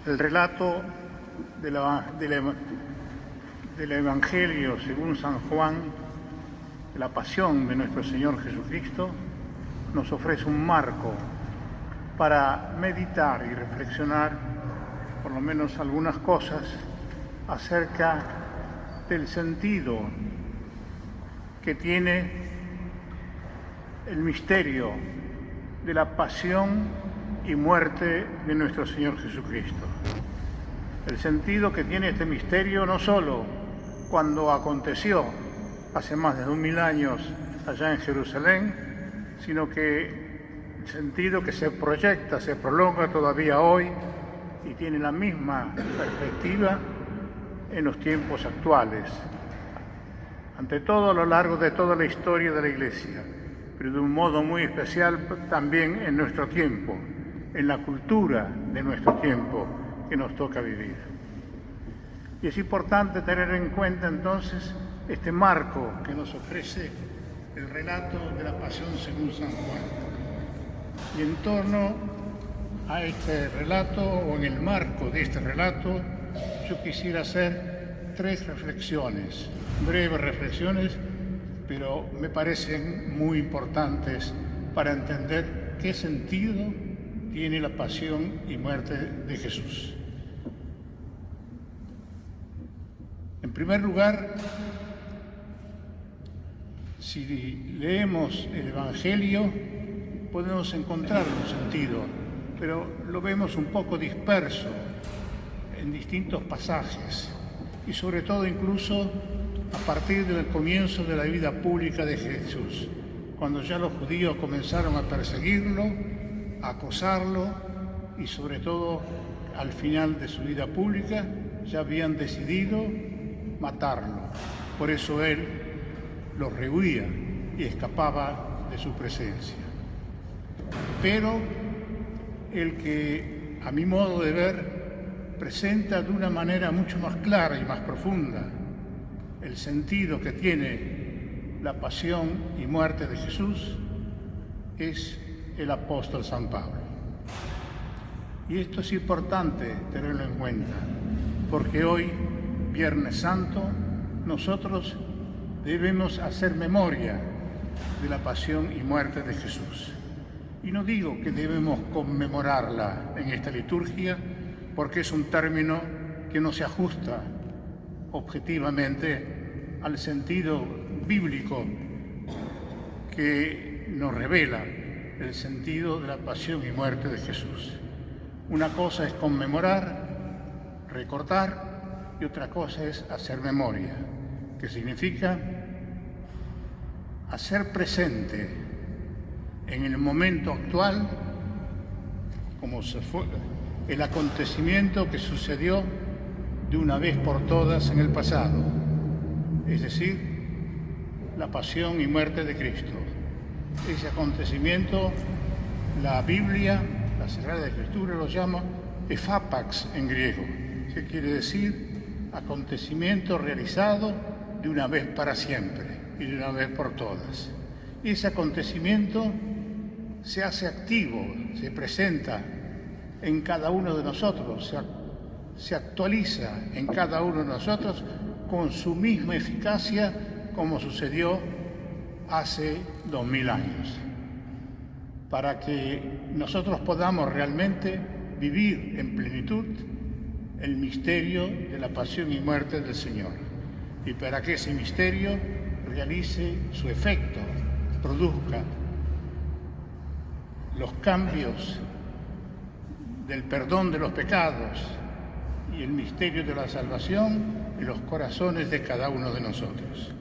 El relato del Evangelio según San Juan, de la pasión de nuestro Señor Jesucristo, nos ofrece un marco para meditar y reflexionar por lo menos algunas cosas acerca del sentido que tiene el misterio de la pasión y muerte de nuestro Señor Jesucristo. El sentido que tiene este misterio no solo cuando aconteció hace más de 2000 años allá en Jerusalén, sino que el sentido que se proyecta, se prolonga todavía hoy y tiene la misma perspectiva en los tiempos actuales. Ante todo, a lo largo de toda la historia de la Iglesia, pero de un modo muy especial también en nuestro tiempo, en la cultura de nuestro tiempo que nos toca vivir. Y es importante tener en cuenta entonces este marco que nos ofrece el relato de la Pasión según San Juan. Y en torno a este relato, o en el marco de este relato, yo quisiera hacer 3 reflexiones, breves reflexiones, pero me parecen muy importantes para entender qué sentido tiene la pasión y muerte de Jesús. En primer lugar, si leemos el Evangelio, podemos encontrar un sentido, pero lo vemos un poco disperso en distintos pasajes y sobre todo incluso a partir del comienzo de la vida pública de Jesús, cuando ya los judíos comenzaron a perseguirlo, a acosarlo y sobre todo al final de su vida pública ya habían decidido matarlo. Por eso él los rehuía y escapaba de su presencia. Pero el que, a mi modo de ver, presenta de una manera mucho más clara y más profunda el sentido que tiene la pasión y muerte de Jesús es el apóstol San Pablo. Y esto es importante tenerlo en cuenta, porque hoy, Viernes Santo, nosotros debemos hacer memoria de la pasión y muerte de Jesús. Y no digo que debemos conmemorarla en esta liturgia, porque es un término que no se ajusta objetivamente al sentido bíblico que nos revela el sentido de la pasión y muerte de Jesús. Una cosa es conmemorar, recordar, y otra cosa es hacer memoria, que significa hacer presente en el momento actual como se fue el acontecimiento que sucedió de una vez por todas en el pasado, es decir, la pasión y muerte de Cristo. Ese acontecimiento, la Biblia, la Sagrada Escritura lo llama ephapax en griego, que quiere decir acontecimiento realizado de una vez para siempre y de una vez por todas. Y ese acontecimiento se hace activo, se presenta en cada uno de nosotros, se actualiza en cada uno de nosotros con su misma eficacia como sucedió hace 2000 años, para que nosotros podamos realmente vivir en plenitud el misterio de la pasión y muerte del Señor, y para que ese misterio realice su efecto, produzca los cambios del perdón de los pecados y el misterio de la salvación en los corazones de cada uno de nosotros.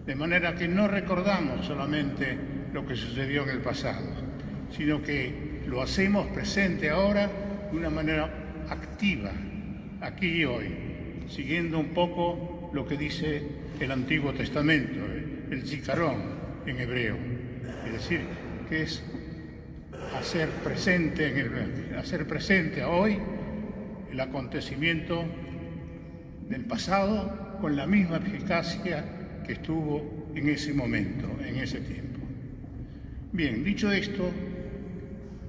De manera que no recordamos solamente lo que sucedió en el pasado, sino que lo hacemos presente ahora de una manera activa, aquí y hoy, siguiendo un poco lo que dice el Antiguo Testamento, el zicarón en hebreo, es decir, que es hacer presente hoy el acontecimiento del pasado con la misma eficacia que estuvo en ese momento, en ese tiempo. Bien, dicho esto,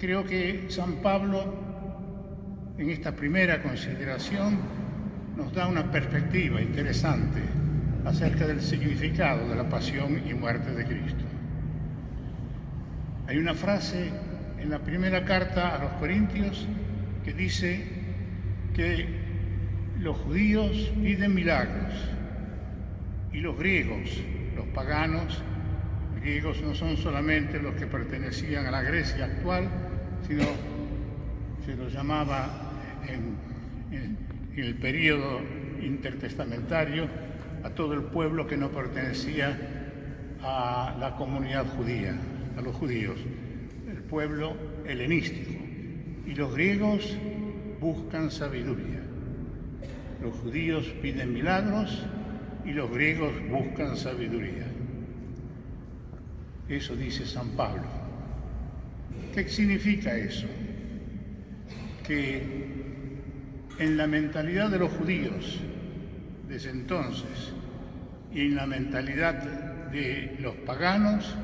creo que San Pablo en esta primera consideración nos da una perspectiva interesante acerca del significado de la pasión y muerte de Cristo. Hay una frase en la primera carta a los Corintios que dice que los judíos piden milagros y los griegos, los paganos, griegos no son solamente los que pertenecían a la Grecia actual, sino se los llamaba en el período intertestamentario a todo el pueblo que no pertenecía a la comunidad judía, a los judíos, el pueblo helenístico. Y los griegos buscan sabiduría. Los judíos piden milagros y los griegos buscan sabiduría. Eso dice San Pablo. ¿Qué significa eso? Que en la mentalidad de los judíos desde entonces y en la mentalidad de los paganos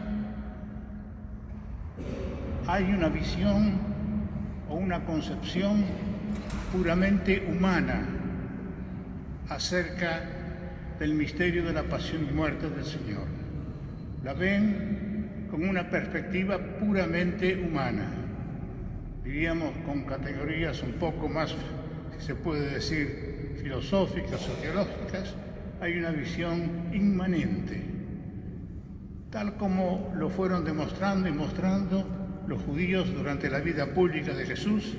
hay una visión o una concepción puramente humana acerca del misterio de la pasión y muerte del Señor. La ven con una perspectiva puramente humana, diríamos con categorías un poco más, si se puede decir, filosóficas o teológicas. Hay una visión inmanente, tal como lo fueron demostrando y mostrando los judíos durante la vida pública de Jesús,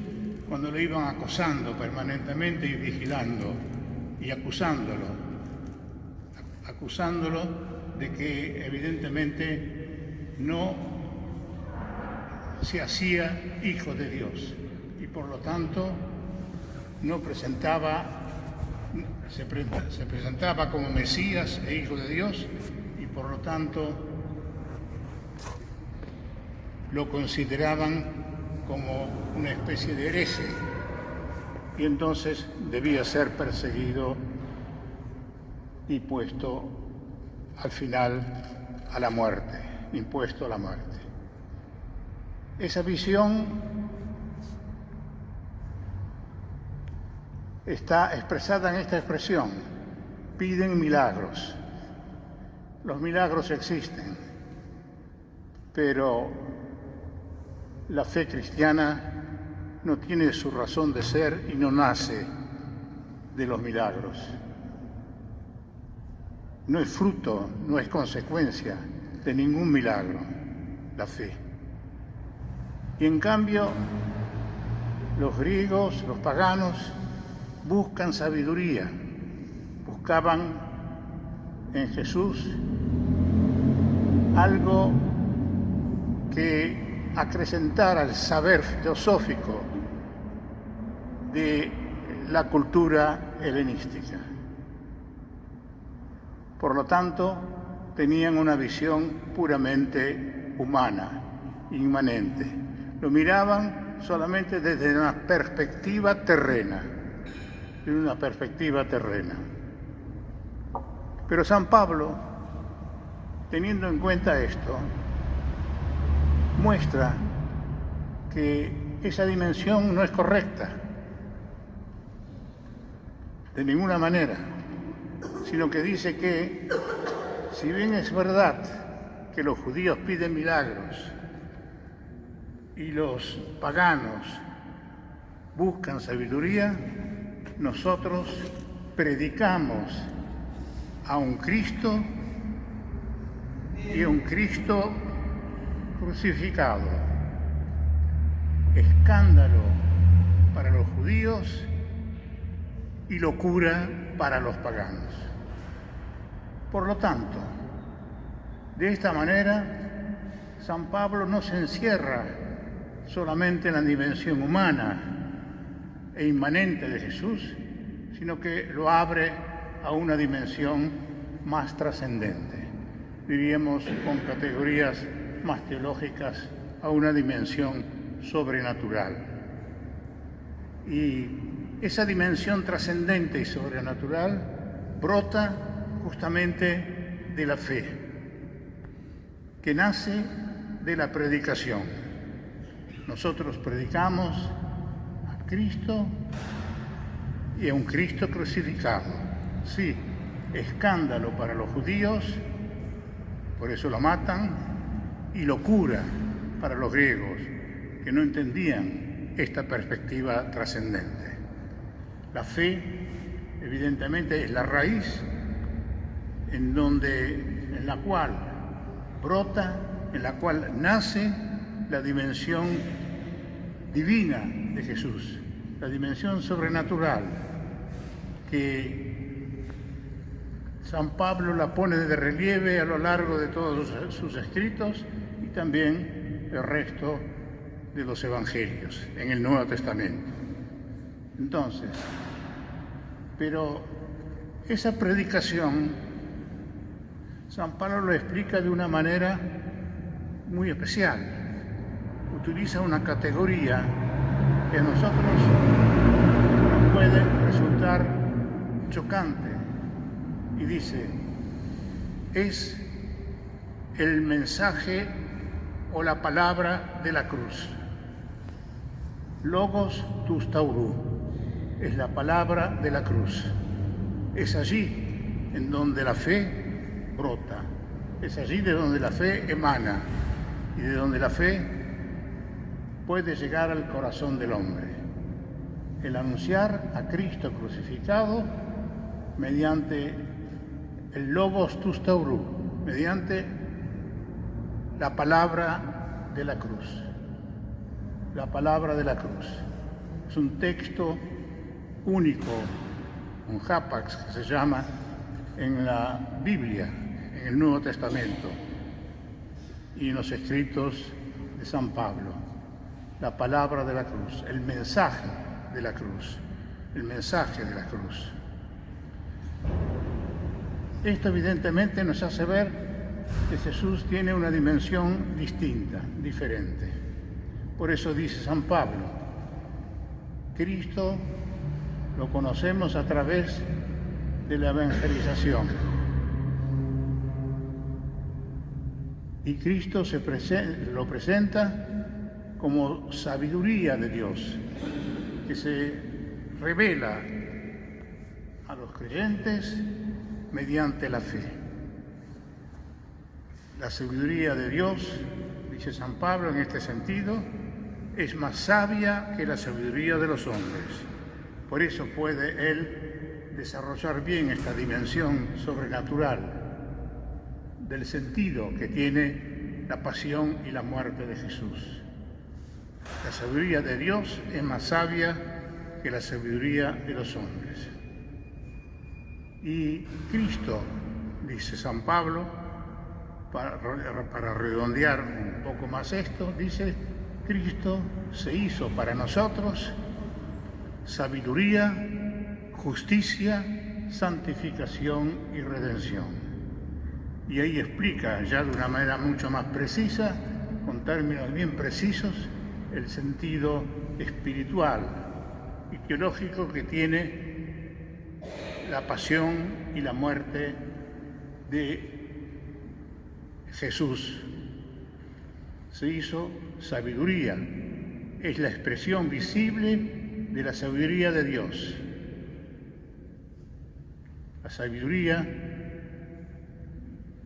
cuando lo iban acosando permanentemente y vigilando y acusándolo de que evidentemente no se hacía hijo de Dios y por lo tanto no se presentaba como Mesías e hijo de Dios y por lo tanto lo consideraban como una especie de hereje y entonces debía ser perseguido y puesto al final a la muerte, impuesto a la muerte. Esa visión está expresada en esta expresión: piden milagros. Los milagros existen, pero la fe cristiana no tiene su razón de ser y no nace de los milagros. No es fruto, no es consecuencia de ningún milagro, la fe. Y en cambio, los griegos, los paganos, buscan sabiduría, buscaban en Jesús algo que acrecentara el saber filosófico de la cultura helenística. Por lo tanto, tenían una visión puramente humana, inmanente. Lo miraban solamente desde una perspectiva terrena, Pero San Pablo, teniendo en cuenta esto, muestra que esa dimensión no es correcta de ninguna manera, sino que dice que, si bien es verdad que los judíos piden milagros y los paganos buscan sabiduría, nosotros predicamos a un Cristo y a un Cristo crucificado, escándalo para los judíos y locura para los paganos. Por lo tanto, de esta manera, San Pablo no se encierra solamente en la dimensión humana e inmanente de Jesús, sino que lo abre a una dimensión más trascendente, diríamos con categorías más teológicas, a una dimensión sobrenatural. Y esa dimensión trascendente y sobrenatural brota justamente de la fe, que nace de la predicación. Nosotros predicamos a Cristo y a un Cristo crucificado. Sí, escándalo para los judíos, por eso lo matan, y locura para los griegos, que no entendían esta perspectiva trascendente. La fe, evidentemente, es la raíz en la cual brota, en la cual nace la dimensión divina de Jesús, la dimensión sobrenatural, que San Pablo la pone de relieve a lo largo de todos sus escritos y también el resto de los evangelios en el Nuevo Testamento. Entonces, pero esa predicación, San Pablo lo explica de una manera muy especial. Utiliza una categoría que a nosotros nos puede resultar chocante y dice, es el mensaje o la palabra de la cruz. Logos tus taurú, es la palabra de la cruz. Es allí en donde la fe brota, es allí de donde la fe emana y de donde la fe puede llegar al corazón del hombre. El anunciar a Cristo crucificado mediante el Logos tus taurú, mediante la palabra de la cruz. La palabra de la cruz. Es un texto único, un hapax que se llama en la Biblia, en el Nuevo Testamento y en los escritos de San Pablo. La palabra de la cruz, el mensaje de la cruz, el mensaje de la cruz. Esto evidentemente nos hace ver que Jesús tiene una dimensión distinta, diferente. Por eso dice San Pablo, Cristo lo conocemos a través de la evangelización. Y Cristo lo presenta como sabiduría de Dios, que se revela a los creyentes mediante la fe. La sabiduría de Dios, dice San Pablo en este sentido, es más sabia que la sabiduría de los hombres. Por eso puede Él desarrollar bien esta dimensión sobrenatural del sentido que tiene la pasión y la muerte de Jesús. La sabiduría de Dios es más sabia que la sabiduría de los hombres. Y Cristo, dice San Pablo, para redondear un poco más esto, dice, Cristo se hizo para nosotros sabiduría, justicia, santificación y redención. Y ahí explica ya de una manera mucho más precisa, con términos bien precisos, el sentido espiritual y teológico que tiene la pasión y la muerte de Jesús. Se hizo sabiduría, es la expresión visible de la sabiduría de Dios. La sabiduría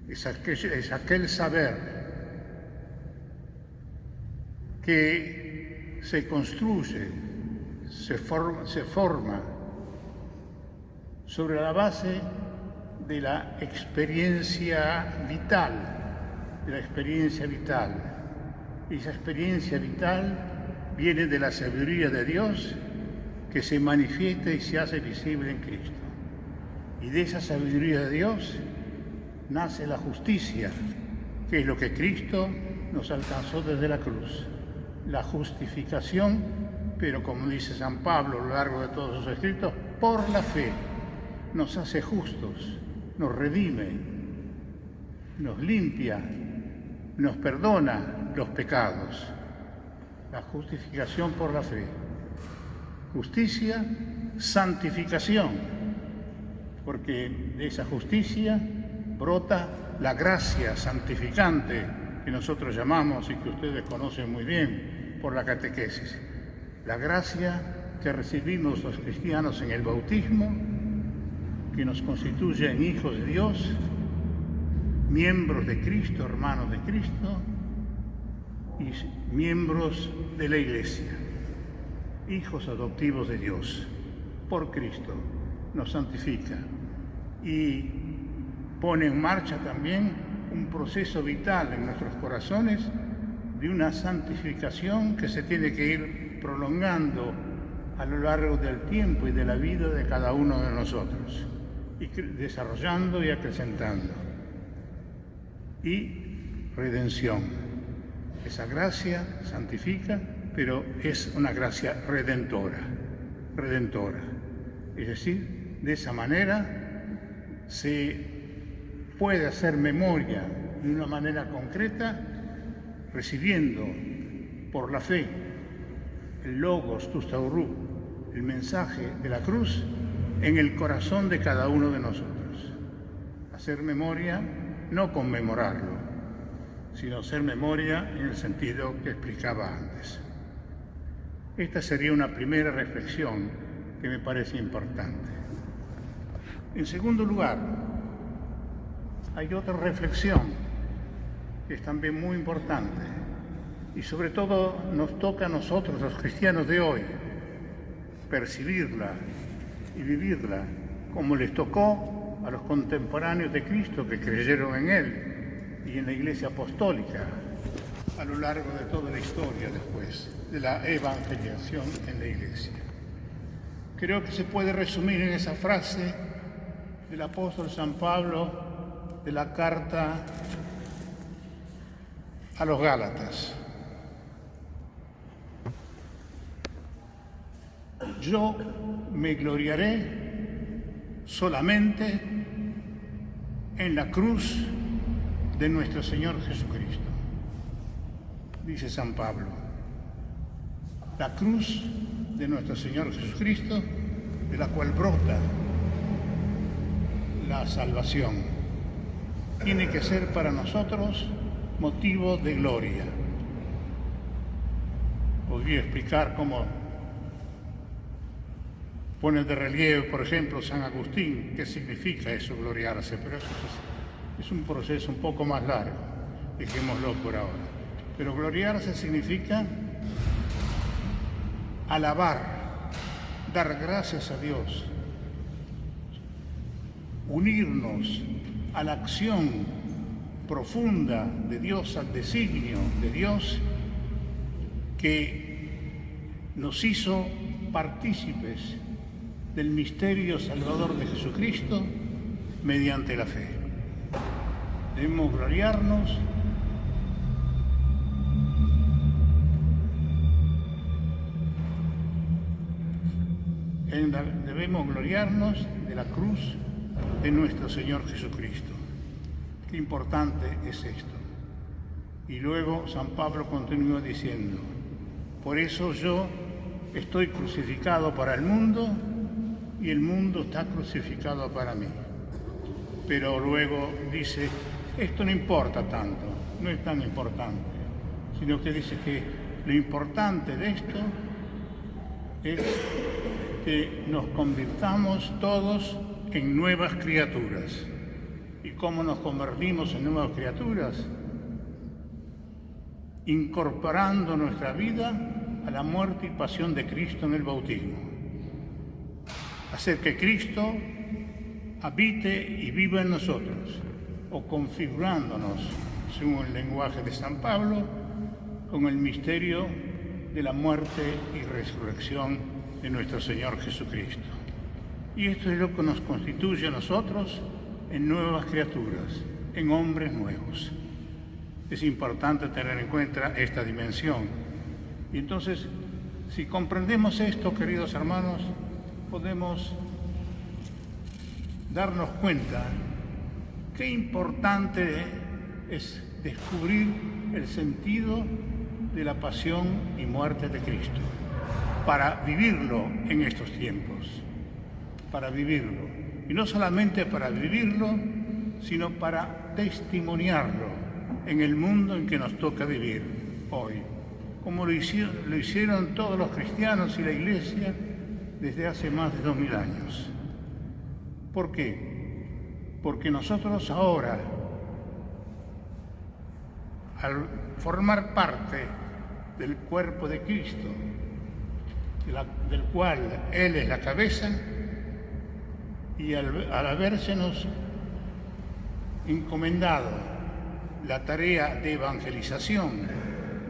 es aquel saber que se construye, se forma sobre la base de la experiencia vital, Y esa experiencia vital viene de la sabiduría de Dios que se manifiesta y se hace visible en Cristo. Y de esa sabiduría de Dios nace la justicia, que es lo que Cristo nos alcanzó desde la cruz. La justificación, pero como dice San Pablo a lo largo de todos sus escritos, por la fe nos hace justos, nos redime, nos limpia, nos perdona los pecados. La justificación por la fe. Justicia, santificación, porque de esa justicia brota la gracia santificante que nosotros llamamos y que ustedes conocen muy bien por la catequesis. La gracia que recibimos los cristianos en el bautismo, que nos constituye en hijos de Dios, miembros de Cristo, hermanos de Cristo y miembros de la Iglesia, hijos adoptivos de Dios. Por Cristo nos santifica y pone en marcha también un proceso vital en nuestros corazones de una santificación que se tiene que ir prolongando a lo largo del tiempo y de la vida de cada uno de nosotros, y desarrollando y acrecentando. Y redención. Esa gracia santifica, pero es una gracia redentora. Es decir, de esa manera se puede hacer memoria de una manera concreta, recibiendo por la fe el Logos Tustaurú, el mensaje de la cruz, en el corazón de cada uno de nosotros. Hacer memoria, no conmemorarlo, sino hacer memoria en el sentido que explicaba antes. Esta sería una primera reflexión que me parece importante. En segundo lugar, hay otra reflexión que es también muy importante y sobre todo nos toca a nosotros, los cristianos de hoy, percibirla y vivirla como les tocó a los contemporáneos de Cristo que creyeron en Él y en la Iglesia Apostólica a lo largo de toda la historia después de la evangelización en la Iglesia. Creo que se puede resumir en esa frase del apóstol San Pablo de la carta a los Gálatas. Yo me gloriaré solamente en la cruz de nuestro Señor Jesucristo, dice San Pablo. La cruz de nuestro Señor Jesucristo, de la cual brota la salvación, tiene que ser para nosotros motivo de gloria. Podría explicar cómo pone de relieve, por ejemplo, San Agustín, qué significa eso, gloriarse, pero eso es un proceso un poco más largo, dejémoslo por ahora. Pero gloriarse significa alabar, dar gracias a Dios, unirnos a la acción profunda de Dios, al designio de Dios que nos hizo partícipes del misterio salvador de Jesucristo mediante la fe. Debemos gloriarnos de la cruz de nuestro Señor Jesucristo. Qué importante es esto. Y luego San Pablo continúa diciendo: por eso yo estoy crucificado para el mundo y el mundo está crucificado para mí. Pero luego dice, esto no importa tanto, no es tan importante, sino que dice que lo importante de esto es que nos convirtamos todos en nuevas criaturas. ¿Y cómo nos convertimos en nuevas criaturas? Incorporando nuestra vida a la muerte y pasión de Cristo en el bautismo. Hacer que Cristo habite y viva en nosotros, o configurándonos, según el lenguaje de San Pablo, con el misterio de la muerte y resurrección de nuestro Señor Jesucristo. Y esto es lo que nos constituye a nosotros en nuevas criaturas, en hombres nuevos. Es importante tener en cuenta esta dimensión. Y entonces, si comprendemos esto, queridos hermanos, podemos darnos cuenta qué importante es descubrir el sentido de la pasión y muerte de Cristo, para vivirlo en estos tiempos, para vivirlo. Y no solamente para vivirlo, sino para testimoniarlo en el mundo en que nos toca vivir hoy, como lo hicieron todos los cristianos y la Iglesia desde hace más de 2000 años. ¿Por qué? Porque nosotros ahora, al formar parte del cuerpo de Cristo, del cual Él es la cabeza, y al habérsenos encomendado la tarea de evangelización,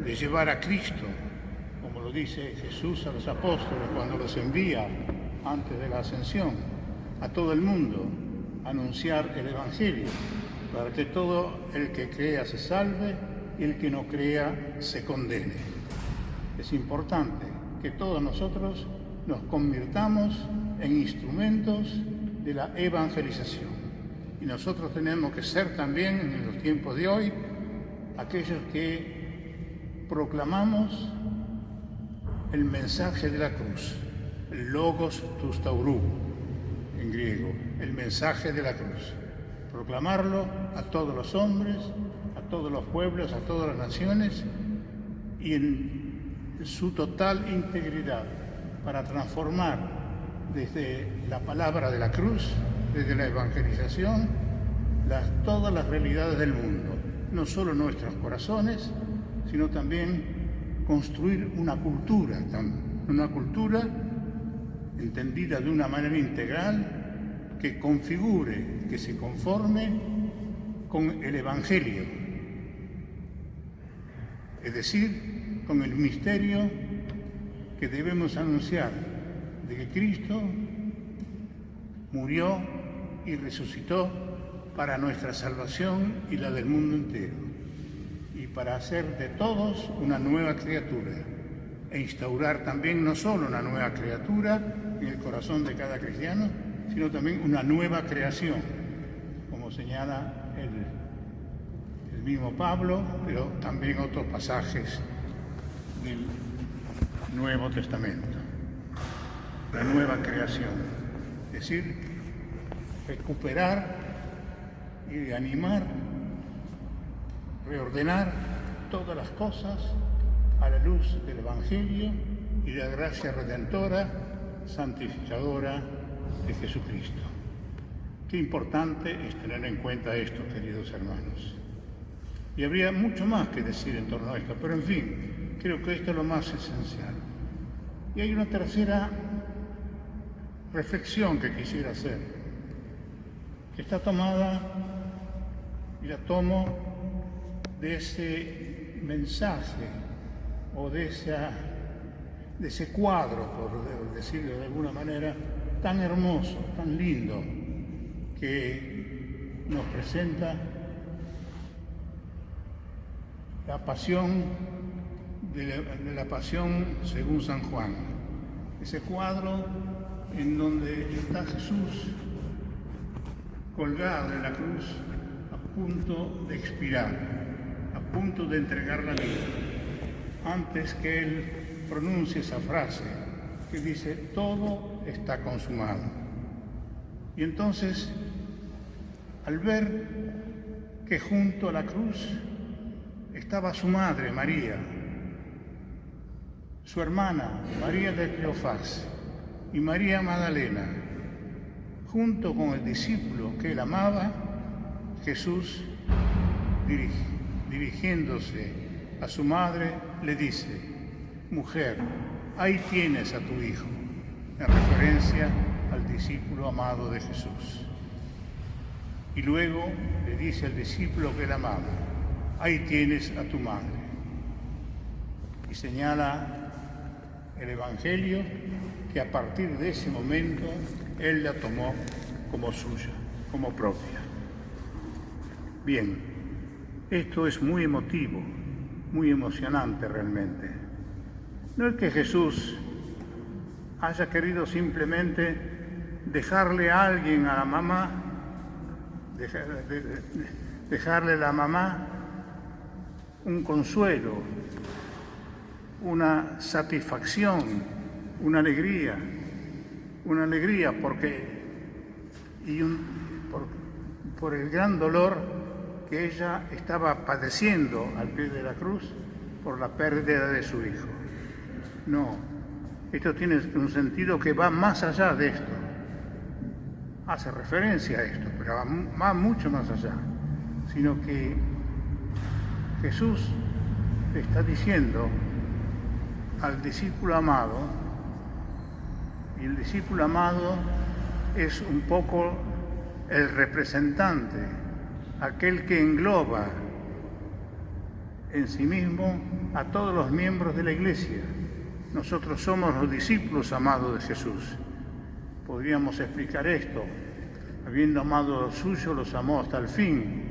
de llevar a Cristo, como lo dice Jesús a los apóstoles cuando los envía antes de la ascensión, a todo el mundo, a anunciar el Evangelio, para que todo el que crea se salve y el que no crea se condene. Es importante que todos nosotros nos convirtamos en instrumentos de la evangelización. Y nosotros tenemos que ser también, en los tiempos de hoy, aquellos que proclamamos el mensaje de la cruz, el logos tus taurou, en griego, el mensaje de la cruz. Proclamarlo a todos los hombres, a todos los pueblos, a todas las naciones, y en su total integridad, para transformar desde la palabra de la cruz, desde la evangelización, todas las realidades del mundo, no solo nuestros corazones, sino también construir una cultura entendida de una manera integral, que configure, que se conforme con el Evangelio, es decir, con el misterio que debemos anunciar de que Cristo murió y resucitó para nuestra salvación y la del mundo entero, y para hacer de todos una nueva criatura, e instaurar también no solo una nueva criatura en el corazón de cada cristiano, sino también una nueva creación, como señala el mismo Pablo, pero también otros pasajes del Nuevo Testamento. La nueva creación, es decir, recuperar y animar, reordenar todas las cosas a la luz del Evangelio y de la gracia redentora, santificadora de Jesucristo. Qué importante es tener en cuenta esto, queridos hermanos. Y habría mucho más que decir en torno a esto, pero en fin, creo que esto es lo más esencial. Y hay una tercera reflexión que quisiera hacer, que está tomada, y la tomo de ese mensaje o de ese cuadro, por decirlo de alguna manera, tan hermoso, tan lindo, que nos presenta la pasión de la pasión según San Juan. Ese cuadro en donde está Jesús colgado en la cruz, a punto de expirar, a punto de entregar la vida, antes que Él pronuncie esa frase que dice, todo está consumado. Y entonces, al ver que junto a la cruz estaba su madre, María, su hermana, María de Cleofás, y María Magdalena, junto con el discípulo que él amaba, Jesús, dirigiéndose a su madre, le dice, mujer, ahí tienes a tu hijo, en referencia al discípulo amado de Jesús. Y luego le dice al discípulo que él amaba, ahí tienes a tu madre. Y señala el Evangelio que a partir de ese momento él la tomó como suya, como propia. Bien, esto es muy emotivo, muy emocionante realmente. No es que Jesús haya querido simplemente dejarle a alguien, a la mamá, dejarle a la mamá un consuelo, una satisfacción, una alegría por el gran dolor que ella estaba padeciendo al pie de la cruz, por la pérdida de su hijo. No, esto tiene un sentido que va más allá de esto. Hace referencia a esto, pero va mucho más allá. Sino que Jesús le está diciendo al discípulo amado, y el discípulo amado es un poco el representante, aquel que engloba en sí mismo a todos los miembros de la Iglesia. Nosotros somos los discípulos amados de Jesús. Podríamos explicar esto: habiendo amado a los suyos, los amó hasta el fin.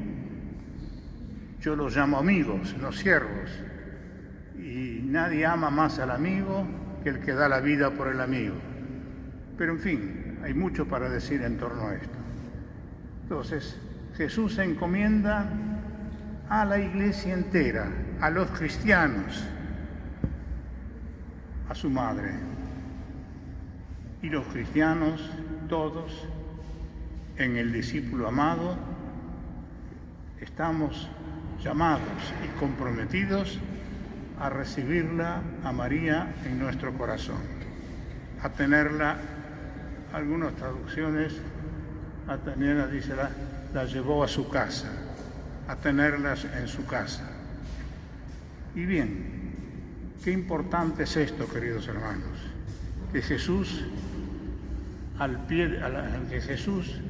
Yo los llamo amigos, no siervos. Y nadie ama más al amigo que el que da la vida por el amigo. Pero en fin, hay mucho para decir en torno a esto. Entonces, Jesús se encomienda a la Iglesia entera, a los cristianos, a su madre. Y los cristianos, todos, en el discípulo amado, estamos llamados y comprometidos a recibirla, a María, en nuestro corazón, a tenerla. Algunas traducciones, a tenerla, dice, la llevó a su casa, a tenerlas en su casa. Y bien, qué importante es esto, queridos hermanos, que Jesús que Jesús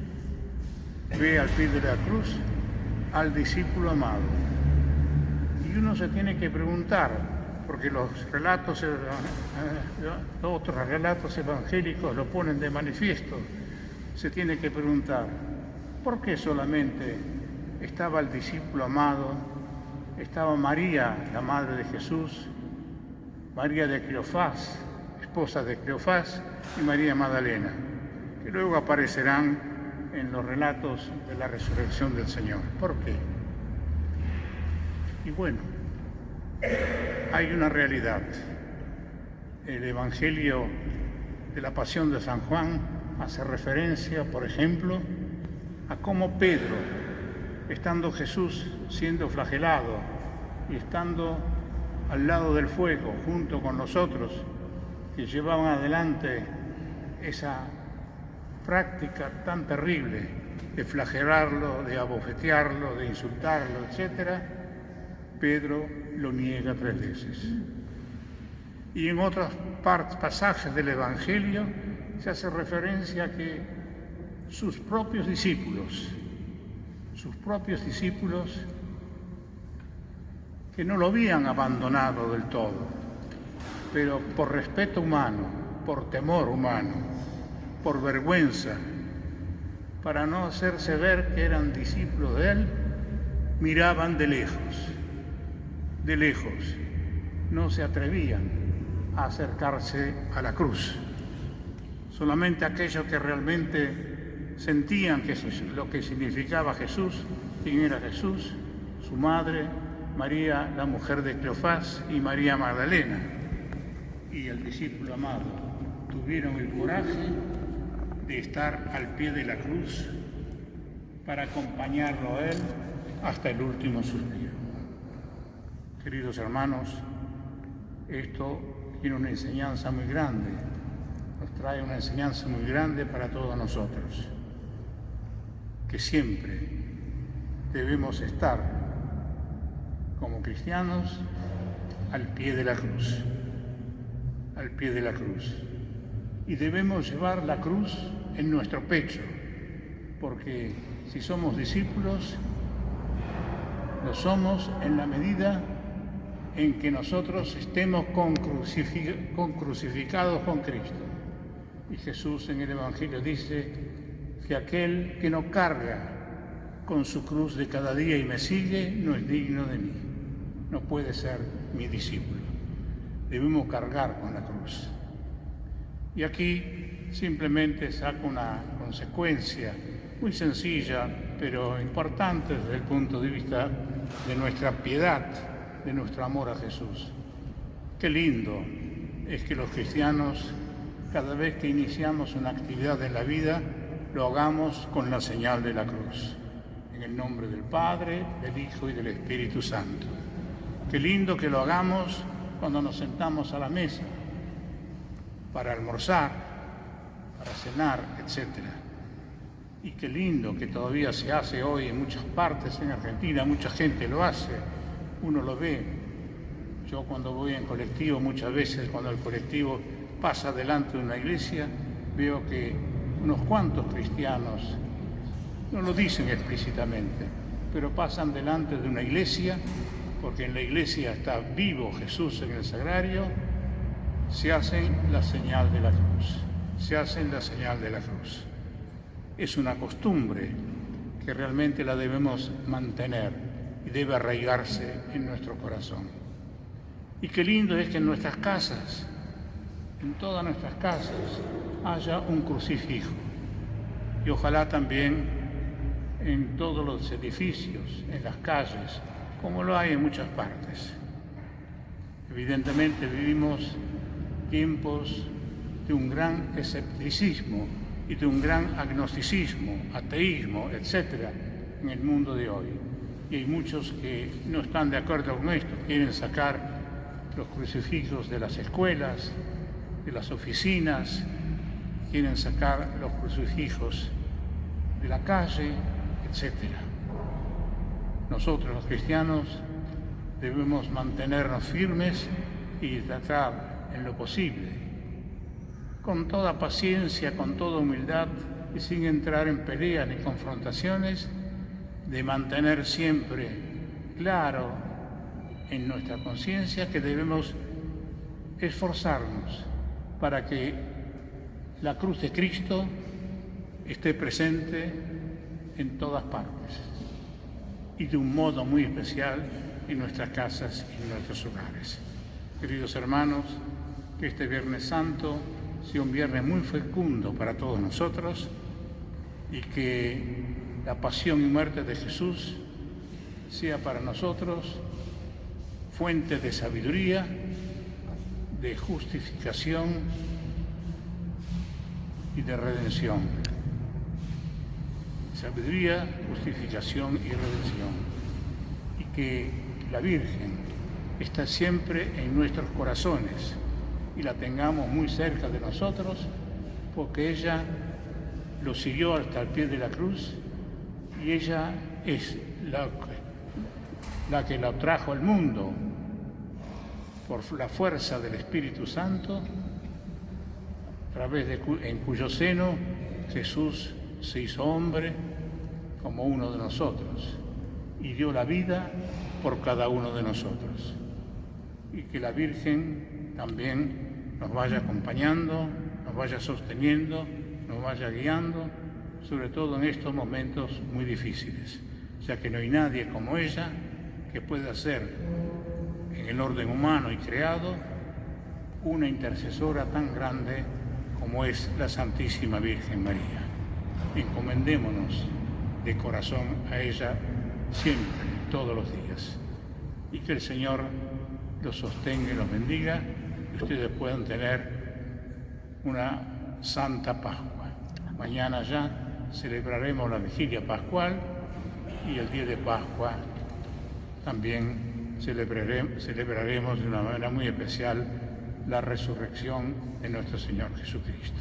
ve al pie de la cruz al discípulo amado. Y uno se tiene que preguntar, porque los otros relatos evangélicos lo ponen de manifiesto, se tiene que preguntar, ¿por qué solamente estaba el discípulo amado, estaba María, la madre de Jesús, María de Cleofás, esposa de Cleofás, y María Magdalena, que luego aparecerán en los relatos de la resurrección del Señor? ¿Por qué? Y bueno, hay una realidad. El Evangelio de la Pasión de San Juan hace referencia, por ejemplo, a cómo Pedro, estando Jesús siendo flagelado y estando al lado del fuego junto con nosotros, que llevaban adelante esa práctica tan terrible de flagelarlo, de abofetearlo, de insultarlo, etc., Pedro lo niega 3 veces. Y en otros pasajes del Evangelio se hace referencia a que sus propios discípulos, que no lo habían abandonado del todo, pero por respeto humano, por temor humano, por vergüenza, para no hacerse ver que eran discípulos de él, miraban de lejos, no se atrevían a acercarse a la cruz. Solamente aquellos que realmente sentían lo que significaba Jesús, quién era Jesús, su madre, María, la mujer de Cleofás, y María Magdalena, y el discípulo amado, tuvieron el coraje de estar al pie de la cruz para acompañarlo a él hasta el último suspiro. Queridos hermanos, esto tiene una enseñanza muy grande, nos trae una enseñanza muy grande para todos nosotros, que siempre debemos estar como cristianos al pie de la cruz, y debemos llevar la cruz en nuestro pecho, porque si somos discípulos, lo somos en la medida en que nosotros estemos crucificados con Cristo. Y Jesús en el Evangelio dice que aquel que no carga con su cruz de cada día y me sigue no es digno de mí, no puede ser mi discípulo. Debemos cargar con la cruz. Y aquí simplemente saco una consecuencia muy sencilla, pero importante desde el punto de vista de nuestra piedad, de nuestro amor a Jesús. Qué lindo es que los cristianos, cada vez que iniciamos una actividad en la vida, lo hagamos con la señal de la cruz. En el nombre del Padre, del Hijo y del Espíritu Santo. Qué lindo que lo hagamos cuando nos sentamos a la mesa, para almorzar, para cenar, etc. Y qué lindo que todavía se hace hoy en muchas partes en Argentina, mucha gente lo hace, uno lo ve. Yo cuando voy en colectivo, muchas veces cuando el colectivo pasa delante de una iglesia, veo que unos cuantos cristianos, no lo dicen explícitamente, pero pasan delante de una iglesia, porque en la iglesia está vivo Jesús en el sagrario, se hacen la señal de la cruz, se hacen la señal de la cruz. Es una costumbre que realmente la debemos mantener y debe arraigarse en nuestro corazón. Y qué lindo es que en nuestras casas, en todas nuestras casas, haya un crucifijo. Y ojalá también en todos los edificios, en las calles, como lo hay en muchas partes. Evidentemente vivimos tiempos de un gran escepticismo y de un gran agnosticismo, ateísmo, etc. en el mundo de hoy. Y hay muchos que no están de acuerdo con esto, quieren sacar los crucifijos de las escuelas, de las oficinas, quieren sacar los crucifijos de la calle, etc. Nosotros los cristianos debemos mantenernos firmes y tratar en lo posible, con toda paciencia, con toda humildad y sin entrar en peleas ni confrontaciones, de mantener siempre claro en nuestra conciencia que debemos esforzarnos para que la cruz de Cristo esté presente en todas partes y de un modo muy especial en nuestras casas y en nuestros hogares. Queridos hermanos, que este Viernes Santo sea un viernes muy fecundo para todos nosotros y que la pasión y muerte de Jesús sea para nosotros fuente de sabiduría, de justificación y de redención. Sabiduría, justificación y redención. Y que la Virgen está siempre en nuestros corazones y la tengamos muy cerca de nosotros, porque ella lo siguió hasta el pie de la cruz y ella es la que la trajo al mundo por la fuerza del Espíritu Santo, a través en cuyo seno Jesús se hizo hombre como uno de nosotros y dio la vida por cada uno de nosotros. Y que la Virgen también nos vaya acompañando, nos vaya sosteniendo, nos vaya guiando, sobre todo en estos momentos muy difíciles, ya que no hay nadie como ella que pueda ser, en el orden humano y creado, una intercesora tan grande como es la Santísima Virgen María. Encomendémonos de corazón a ella siempre, todos los días, y que el Señor los sostenga y los bendiga, y ustedes puedan tener una Santa Pascua. Mañana ya celebraremos la Vigilia Pascual y el día de Pascua también celebraremos de una manera muy especial la resurrección de nuestro Señor Jesucristo.